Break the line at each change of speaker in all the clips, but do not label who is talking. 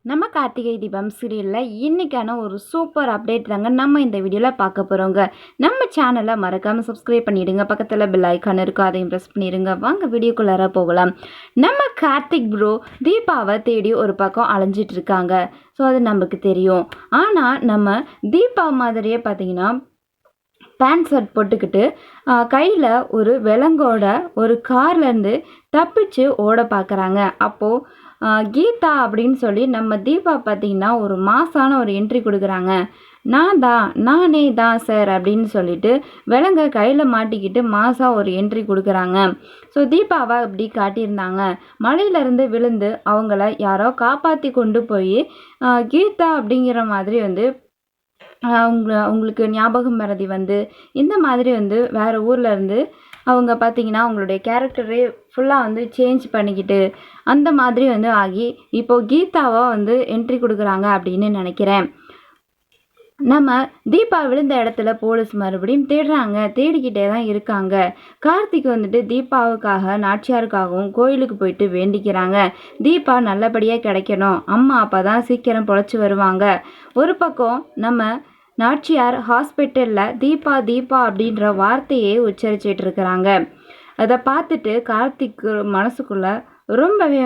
நம்ம கார்த்திகை தீபம் சீரியலில் இன்றைக்கான ஒரு சூப்பர் அப்டேட் தாங்க நம்ம இந்த வீடியோவில் பார்க்க போகிறோங்க. நம்ம சேனலை மறக்காமல் சப்ஸ்கிரைப் பண்ணிவிடுங்க. பக்கத்தில் பெல் ஐக்கான் இருக்கும், அதையும் ப்ரெஸ் பண்ணிடுங்க. வாங்க வீடியோக்குள்ளார போகலாம். நம்ம கார்த்திக் ப்ரோ தீபாவை தேடி ஒரு பக்கம் அலைஞ்சிட்டு இருக்காங்க. ஸோ அது நமக்கு தெரியும். ஆனால் நம்ம தீபா மாதிரியே பார்த்தீங்கன்னா பேண்ட் ஷர்ட் போட்டுக்கிட்டு கையில் ஒரு விலங்கோட ஒரு கார்லேருந்து தப்பிச்சு ஓட பார்க்குறாங்க. அப்போது கீதா அப்படின்னு சொல்லி நம்ம தீபா பார்த்திங்கன்னா ஒரு மாசான ஒரு என்ட்ரி கொடுக்குறாங்க. நானே தான் சார் அப்படின்னு சொல்லிட்டு விலங்க கையில் மாட்டிக்கிட்டு மாசாக ஒரு என்ட்ரி கொடுக்குறாங்க. ஸோ தீபாவை அப்படி காட்டியிருந்தாங்க. மலையிலேருந்து விழுந்து அவங்கள யாரோ காப்பாற்றி கொண்டு போய் கீதா அப்படிங்கிற மாதிரி அவங்களுக்கு ஞாபகம் மறதி இந்த மாதிரி வேறு ஊரில் இருந்து அவங்க பார்த்திங்கன்னா அவங்களுடைய கேரக்டரே ஃபுல்லாக சேஞ்ச் பண்ணிக்கிட்டு அந்த மாதிரி ஆகி இப்போது கீதாவாக என்ட்ரி கொடுக்குறாங்க அப்படின்னு நினைக்கிறேன். நம்ம தீபா விழுந்த இடத்துல போலீஸ் மறுபடியும் தேடிக்கிட்டே தான் இருக்காங்க. கார்த்திக் தீபாவுக்காக நாச்சியாருக்காகவும் கோயிலுக்கு போயிட்டு வேண்டிக்கிறாங்க. தீபா நல்லபடியாக கிடைக்கணும், அம்மா அப்பா தான் சீக்கிரம் பொழைச்சி வருவாங்க. ஒரு பக்கம் நம்ம நாச்சியார் ஹாஸ்பிட்டலில் தீபா தீபா அப்படின்ற வார்த்தையே உச்சரிச்சிட்டு இருக்கிறாங்க. அதை பார்த்துட்டு கார்த்திக் மனசுக்குள்ளே ரொம்பவே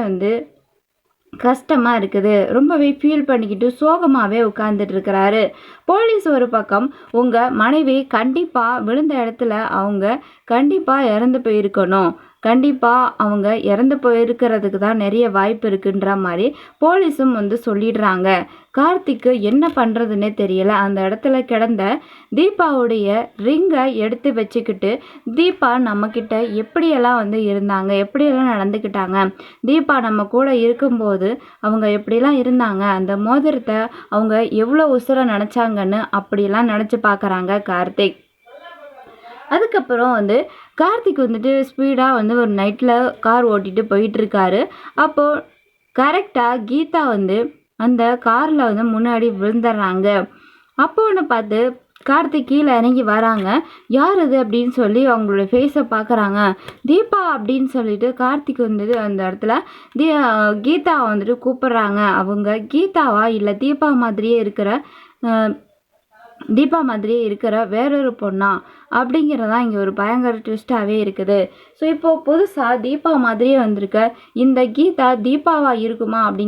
கஷ்டமாக இருக்குது. ரொம்பவே ஃபீல் பண்ணிக்கிட்டு சோகமாகவே உட்கார்ந்துட்டு இருக்கிறாரு. போலீஸ் ஒரு பக்கம் உங்கள் மனைவி கண்டிப்பாக விழுந்த இடத்துல அவங்க கண்டிப்பாக இறந்து போயிருக்கணும், கண்டிப்பாக அவங்க இறந்து போயிருக்கிறதுக்கு தான் நிறைய வாய்ப்பு இருக்குன்ற மாதிரி போலீஸும் சொல்லிடுறாங்க. கார்த்திக்கு என்ன பண்ணுறதுன்னே தெரியல. அந்த இடத்துல கிடந்த தீபாவுடைய ரிங்கை எடுத்து வச்சுக்கிட்டு தீபா நம்மக்கிட்ட எப்படியெல்லாம் இருந்தாங்க, எப்படியெல்லாம் நடந்துக்கிட்டாங்க, தீபா நம்ம கூட இருக்கும்போது அவங்க எப்படிலாம் இருந்தாங்க, அந்த மோதிரத்தை அவங்க எவ்வளோ உசுர நினச்சாங்கன்னு அப்படிலாம் நினச்சி பார்க்குறாங்க கார்த்திக். அதுக்கப்புறம் கார்த்திக் ஸ்பீடாக ஒரு நைட்டில் கார் ஓட்டிகிட்டு போயிட்டுருக்காரு. அப்போது கரெக்டாக கீதா அந்த காரில் முன்னாடி விழுந்துடுறாங்க. அப்போ பார்த்து கார்த்திக் கீழே இறங்கி வராங்க. யார் இது அப்படின்னு சொல்லி அவங்களோட ஃபேஸை பார்க்குறாங்க. தீபா அப்படின்னு சொல்லிட்டு கார்த்திக் அந்த இடத்துல கீதா கூப்பிட்றாங்க. அவங்க கீதாவா இல்லை தீபா மாதிரியே இருக்கிற வேறொரு பொண்ணா அப்படிங்கிறதான் இங்கே ஒரு பயங்கர ட்விஸ்டாகவே இருக்குது. ஸோ இப்போது புதுசாக தீபா மாதிரியே வந்திருக்க இந்த கீதா தீபாவா இருக்குமா அப்படிங்கிற